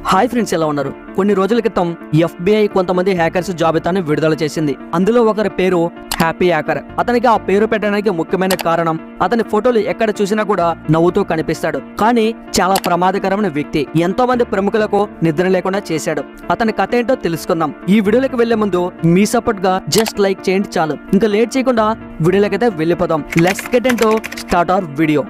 Hi friends, ఎలా ఉన్నారు? కొన్ని రోజుల క్రితం FBI కొంతమంది హ్యాకర్స్ జాబితాను విడుదల చేసింది. అందులో ఒకరి పేరు హ్యాపీ హ్యాకర్. అతనికి ఆ పేరు పెట్టడానికి ముఖ్యమైన కారణం అతని ఫోటోలు ఎక్కడ చూసినా కూడా నవ్వుతూ కనిపిస్తాడు. కానీ చాలా ప్రమాదకరమైన వ్యక్తి. ఎంతో మంది ప్రముఖులకు నిద్ర లేకుండా చేశాడు. అతని కథ ఏంటో తెలుసుకుందాం. ఈ వీడియోలోకి వెళ్లే ముందు మీ సపోర్ట్ గా జస్ట్ లైక్ చేయండి చాలు. ఇంకా లేట్ చేయకుండా వీడియోలోకైతే వెళ్ళిపోదాం. Let's get into start our video.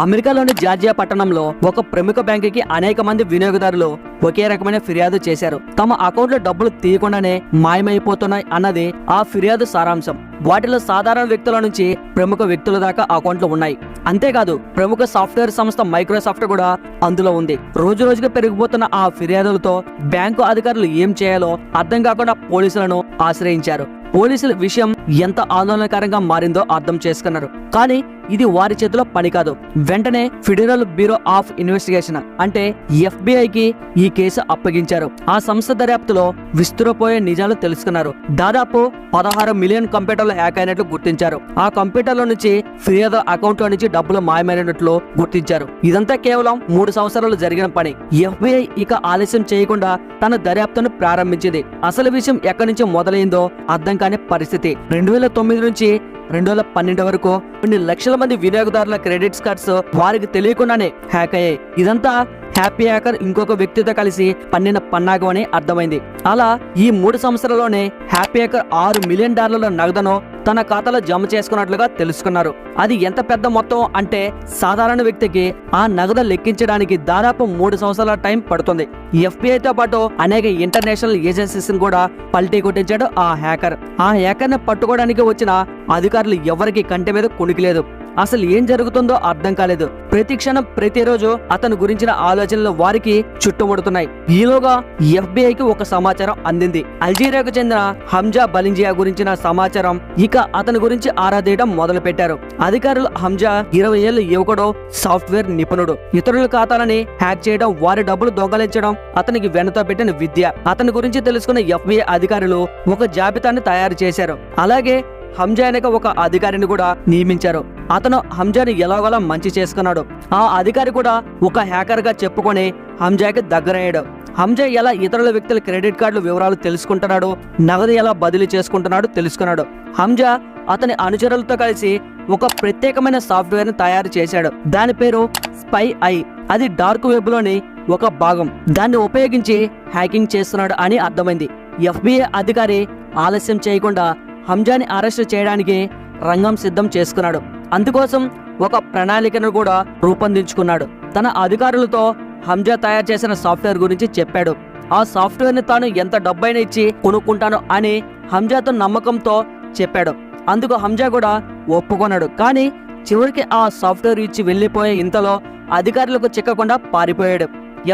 అమెరికాలోని జార్జియా పట్టణంలో ఒక ప్రముఖ బ్యాంకుకి అనేక మంది వినియోగదారులు ఒకే రకమైన ఫిర్యాదు చేశారు. తమ అకౌంట్లో డబ్బులు తీయకుండానే మాయమైపోతున్నాయి అన్నది ఆ ఫిర్యాదు సారాంశం. వాటిలో సాధారణ వ్యక్తుల నుంచి ప్రముఖ వ్యక్తుల దాకా అకౌంట్లు ఉన్నాయి. అంతేకాదు ప్రముఖ సాఫ్ట్వేర్ సంస్థ మైక్రోసాఫ్ట్ కూడా అందులో ఉంది. రోజు రోజుగా పెరిగిపోతున్న ఆ ఫిర్యాదులతో బ్యాంకు అధికారులు ఏం చేయాలో అర్థం కాకుండా పోలీసులను ఆశ్రయించారు. పోలీసుల విషయం ఎంత ఆందోళనకరంగా మారిందో అర్థం చేసుకున్నారు. కానీ ఇది వారి చేతిలో పని కాదు. వెంటనే ఫెడరల్ బ్యూరో ఆఫ్ ఇన్వెస్టిగేషన్ అంటే FBI ఈ కేసు అప్పగించారు. ఆ సంస్థ దర్యాప్తులో విస్తురపోయే నిజాలు తెలుసుకున్నారు. దాదాపు 16 మిలియన్ కంప్యూటర్లు హ్యాక్ అయినట్లు గుర్తించారు. ఆ కంప్యూటర్ల నుంచి ఫిర్యాదు అకౌంట్ లో నుంచి డబ్బులు మాయమైనట్లు గుర్తించారు. ఇదంతా కేవలం 3 సంవత్సరాలు జరిగిన పని. FBI ఇక ఆలస్యం చేయకుండా తన దర్యాప్తును ప్రారంభించింది. అసలు విషయం ఎక్కడి నుంచి మొదలైందో అర్థం కాని పరిస్థితి. 2009 నుంచి 2012 వరకు కొన్ని లక్షల మంది వినియోగదారుల క్రెడిట్ కార్డ్స్ వారికి తెలియకుండానే హ్యాక్ అయ్యాయి. ఇదంతా హ్యాపీ హ్యాకర్ ఇంకొక వ్యక్తితో కలిసి పన్నిన పన్నాగం అని అర్థమైంది. అలా ఈ 3 సంవత్సరాల్లోనే హ్యాపీ హ్యాకర్ $6 మిలియన్ నగదును తన ఖాతాలో జమ చేసుకున్నట్లుగా తెలుసుకున్నారు. అది ఎంత పెద్ద మొత్తం అంటే సాధారణ వ్యక్తికి ఆ నగదు లెక్కించడానికి దాదాపు 3 సంవత్సరాల టైం పడుతుంది. FBI తో పాటు అనేక ఇంటర్నేషనల్ ఏజెన్సీస్ కూడా పల్టీ కొట్టించాడు ఆ హ్యాకర్. ఆ హ్యాకర్ ని పట్టుకోవడానికి వచ్చిన అధికారులు ఎవరికి కంటి మీద కుణికిలేదు. అసలు ఏం జరుగుతుందో అర్థం కాలేదు. ప్రతి క్షణం ప్రతిరోజు అతని గురించిన ఆలోచనలు వారికి చుట్టుముడుతున్నాయి. ఈలోగా FBIకి ఒక సమాచారం అందింది. అల్జీరియాకు చెందిన హంజా బలింజియా గురించిన సమాచారం. ఇక అతని గురించి ఆరా తీయడం మొదలు పెట్టారు. అధికారులు హంజా 20 ఏళ్ల యువకుడు, సాఫ్ట్వేర్ నిపుణుడు. ఇతరుల ఖాతాలని హ్యాక్ చేయడం, వారి డబ్బులు దొంగలించడం అతనికి వెనుతో పెట్టిన విద్య. అతని గురించి తెలుసుకున్న FBI అధికారులు ఒక జాబితాను తయారు చేశారు. అలాగే హంజా వెనక ఒక అధికారిని కూడా నియమించారు. అతను హంజాని ఎలాగోలా మంచి చేసుకున్నాడు. ఆ అధికారి కూడా ఒక హ్యాకర్ గా చెప్పుకొని హంజాకి దగ్గరయ్యాడు. హంజా ఎలా ఇతరుల వ్యక్తుల క్రెడిట్ కార్డుల వివరాలు తెలుసుకుంటున్నాడు, నగదు ఎలా బదిలీ చేసుకుంటున్నాడు తెలుసుకున్నాడు. హంజా అతని అనుచరులతో కలిసి ఒక ప్రత్యేకమైన సాఫ్ట్వేర్ ని తయారు చేశాడు. దాని పేరు స్పై ఐ. అది డార్క్ వెబ్ లోని ఒక భాగం. దాన్ని ఉపయోగించి హ్యాకింగ్ చేస్తున్నాడు అని అర్థమైంది. FBI అధికారి ఆలస్యం చేయకుండా హంజాని అరెస్ట్ చేయడానికి రంగం సిద్ధం చేసుకున్నాడు. అందుకోసం ఒక ప్రణాళికను కూడా రూపొందించుకున్నాడు. తన అధికారులతో హంజా తయారు చేసిన సాఫ్ట్వేర్ గురించి చెప్పాడు. ఆ సాఫ్ట్వేర్ ని తాను ఎంత డబ్బైనా ఇచ్చి కొనుక్కుంటాను అని హంజాతో నమ్మకంతో చెప్పాడు. అందుకు హంజా కూడా ఒప్పుకున్నాడు. కానీ చివరికి ఆ సాఫ్ట్వేర్ ఇచ్చి వెళ్లిపోయే ఇంతలో అధికారులకు చిక్కకుండా పారిపోయాడు.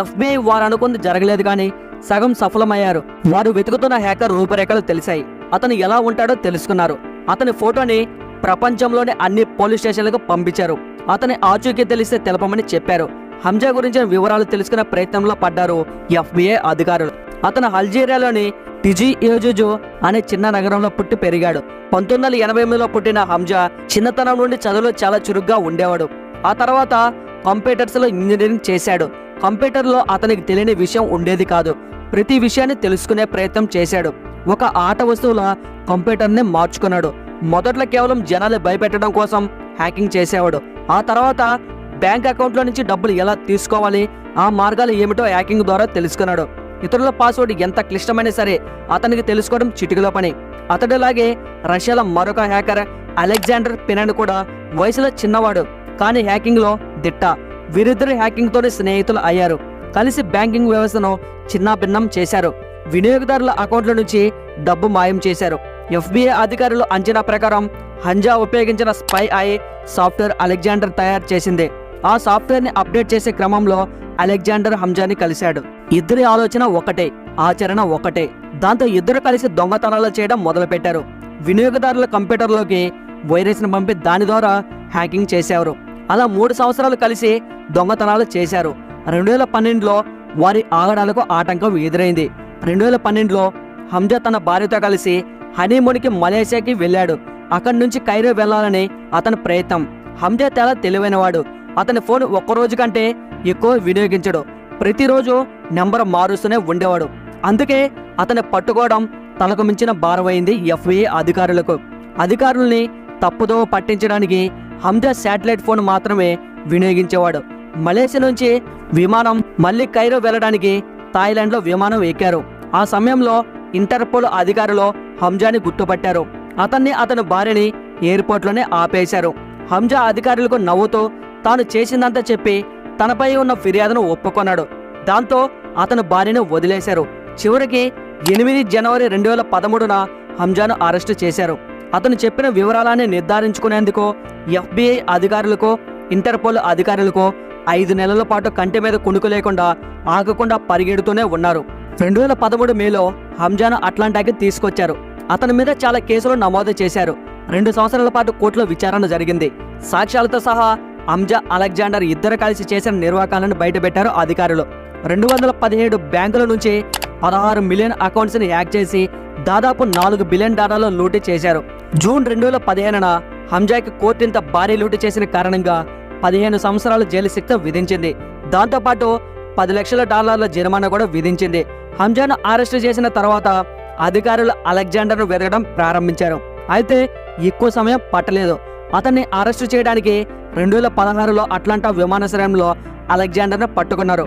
FBI వారు అనుకుంది జరగలేదు, కానీ సగం సఫలమయ్యారు. వారు వెతుకుతున్న హ్యాకర్ రూపురేఖలు తెలిసాయి. అతను ఎలా ఉంటాడో తెలుసుకున్నారు. అతని ఫోటోని ప్రపంచంలోని అన్ని పోలీస్ స్టేషన్లకు పంపించారు. అతని ఆచూకీ తెలిస్తే తెలపమని చెప్పారు. హంజా గురించిన వివరాలు తెలుసుకునే ప్రయత్నంలో పడ్డారు FBI అధికారులు. అతను అల్జీరియాలోని టిజియోజుజు అనే చిన్న నగరంలో పుట్టి పెరిగాడు. 1988లో పుట్టిన హంజా చిన్నతనం నుండి చదువులో చాలా చురుగ్గా ఉండేవాడు. ఆ తర్వాత కంప్యూటర్స్ లో ఇంజనీరింగ్ చేశాడు. కంప్యూటర్లో అతనికి తెలియని విషయం ఉండేది కాదు. ప్రతి విషయాన్ని తెలుసుకునే ప్రయత్నం చేశాడు. ఒక ఆట వస్తువుల కంప్యూటర్ని మార్చుకున్నాడు. మొదట్లో కేవలం జనాలు భయపెట్టడం కోసం హ్యాకింగ్ చేసేవాడు. ఆ తర్వాత బ్యాంక్ అకౌంట్లో నుంచి డబ్బులు ఎలా తీసుకోవాలి, ఆ మార్గాలు ఏమిటో హ్యాకింగ్ ద్వారా తెలుసుకున్నాడు. ఇతరుల పాస్వర్డ్ ఎంత క్లిష్టమైనా సరే అతనికి తెలుసుకోవడం చిటికలో పని. అతడిలాగే రష్యాలో మరొక హ్యాకర్ అలెగ్జాండర్ పినన్ కూడా వయసులో చిన్నవాడు, కానీ హ్యాకింగ్ లో దిట్ట. వీరిద్దరు హ్యాకింగ్ తోనే స్నేహితులు అయ్యారు. కలిసి బ్యాంకింగ్ వ్యవస్థను చిన్నాభిన్నం చేశారు. వినియోగదారుల అకౌంట్ల నుంచి డబ్బు మాయం చేశారు. FBI అధికారులు అంచనా ప్రకారం హంజా ఉపయోగించిన స్పై ఐ సాఫ్ట్వేర్ అలెగ్జాండర్ తయారు చేసింది. ఆ సాఫ్ట్వేర్ ని అప్డేట్ చేసే క్రమంలో అలెగ్జాండర్ హంజాని కలిశాడు. ఇద్దరి ఆలోచన ఒకటే, ఆచరణ ఒకటే. దాంతో ఇద్దరు కలిసి దొంగతనాలు చేయడం మొదలు పెట్టారు. వినియోగదారుల కంప్యూటర్లోకి వైరస్ ని పంపి దాని ద్వారా హ్యాకింగ్ చేశారు. అలా 3 సంవత్సరాలు కలిసి దొంగతనాలు చేశారు. 2012లో వారి ఆగడాలకు ఆటంకం ఎదురైంది. 2012లో హంజా తన భార్యతో కలిసి హనీమూన్కి మలేషియాకి వెళ్ళాడు. అక్కడి నుంచి కైరో వెళ్లాలని అతని ప్రయత్నం. హంజా చాలా తెలివైనవాడు. అతని ఫోన్ ఒక్కరోజు కంటే ఎక్కువ వినియోగించడు. ప్రతిరోజు నెంబర్ మారుస్తూనే ఉండేవాడు. అందుకే అతన్ని పట్టుకోవడం తలకు మించిన భారమైంది FBI అధికారుల్ని తప్పుదోవ పట్టించడానికి హంజా శాటిలైట్ ఫోన్ మాత్రమే వినియోగించేవాడు. మలేషియా నుంచి విమానం మళ్ళీ కైరో వెళ్ళడానికి థాయిలాండ్లో విమానం ఎక్కారు. ఆ సమయంలో ఇంటర్పోల్ అధికారులు హంజాని గుర్తుపట్టారు. అతని భార్యని ఎయిర్పోర్ట్లోనే ఆపేశారు. హంజా అధికారులకు నవ్వుతూ తాను చేసిందంతా చెప్పి తనపై ఉన్న ఫిర్యాదును ఒప్పుకొన్నాడు. దాంతో అతని భార్యను వదిలేశారు. చివరికి 8 జనవరి 2013న హంజాను అరెస్టు చేశారు. అతను చెప్పిన వివరాలన్నీ నిర్ధారించుకునేందుకు FBI అధికారులకు ఇంటర్పోల్ అధికారులకు 5 నెలల పాటు కంటి మీద కునుకు లేకుండా ఆగకుండా పరిగెడుతూనే ఉన్నారు. 2013 మేలో హంజాను అట్లాంటాకి తీసుకొచ్చారు. అతని మీద చాలా కేసులు నమోదు చేశారు. 2 సంవత్సరాల పాటు కోర్టులో విచారణ జరిగింది. సాక్ష్యాలతో సహా హంజా, అలెగ్జాండర్ ఇద్దరు కలిసి చేసిన నిర్వాకాలను బయటపెట్టారు అధికారులు. 217 బ్యాంకుల నుంచి 16 మిలియన్ అకౌంట్స్ని హ్యాక్ చేసి దాదాపు $4 బిలియన్ లూటీ చేశారు. జూన్ 2015న హంజాకి కోర్టు ఇంత భారీ లూటీ చేసిన కారణంగా 15 సంవత్సరాల జైలు శిక్ష విధించింది. దాంతోపాటు $10 లక్షల జరిమానా కూడా విధించింది. హంజాను అరెస్టు చేసిన తర్వాత అధికారులు అలెగ్జాండర్ను వెతకడం ప్రారంభించారు. అయితే ఎక్కువ సమయం పట్టలేదు. అతన్ని అరెస్టు చేయడానికి 2016లో అట్లాంటా విమానాశ్రయంలో అలెగ్జాండర్ను పట్టుకున్నారు.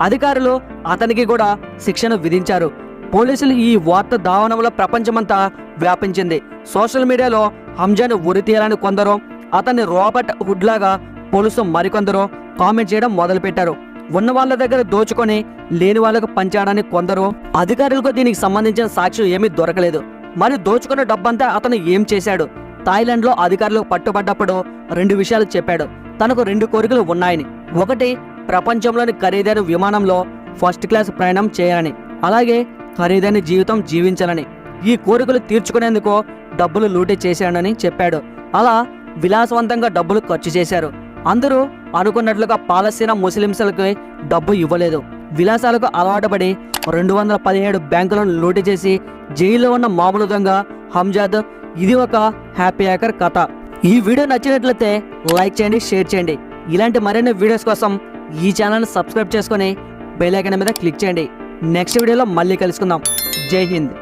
అధికారులు అతనికి కూడా శిక్షను విధించారు. పోలీసులు ఈ వార్త దావానంలో ప్రపంచమంతా వ్యాపించింది. సోషల్ మీడియాలో హంజాను ఉరి తీయాలని కొందరు, అతన్ని రాబర్ట్ హుడ్ లాగా పోలీసు మరికొందరు కామెంట్ చేయడం మొదలుపెట్టారు. ఉన్న వాళ్ళ దగ్గర దోచుకొని లేని వాళ్ళకు పంచాడని కొందరు. అధికారులకు దీనికి సంబంధించిన సాక్ష్యం ఏమీ దొరకలేదు. మరి దోచుకున్న డబ్బంతా అతను ఏం చేశాడు? థాయిలాండ్లో అధికారులకు పట్టుబడ్డప్పుడు 2 విషయాలు చెప్పాడు. తనకు 2 కోరికలు ఉన్నాయని. ఒకటి, ప్రపంచంలోని ఖరీదైన విమానంలో ఫస్ట్ క్లాస్ ప్రయాణం చేయాలని, అలాగే ఖరీదైన జీవితం జీవించాలని. ఈ కోరికలు తీర్చుకునేందుకు డబ్బులు లూటీ చేశాడని చెప్పాడు. అలా విలాసవంతంగా డబ్బులు ఖర్చు చేశారు. అందరూ అనుకున్నట్లుగా పాలస్తీనా ముస్లింలకు డబ్బు ఇవ్వలేదు. విలాసాలకు అలవాటుపడి 217 బ్యాంకులను లూటీ చేసి జైల్లో ఉన్న మామూలు దొంగ హంజాద్. ఇది ఒక హ్యాపీ హ్యాకర్ కథ. ఈ వీడియో నచ్చినట్లయితే లైక్ చేయండి, షేర్ చేయండి. ఇలాంటి మరిన్ని వీడియోస్ కోసం ఈ ఛానల్ని సబ్స్క్రైబ్ చేసుకొని బెల్ ఐకాన్ మీద క్లిక్ చేయండి. నెక్స్ట్ వీడియోలో మళ్ళీ కలుసుకుందాం. జై హింద్.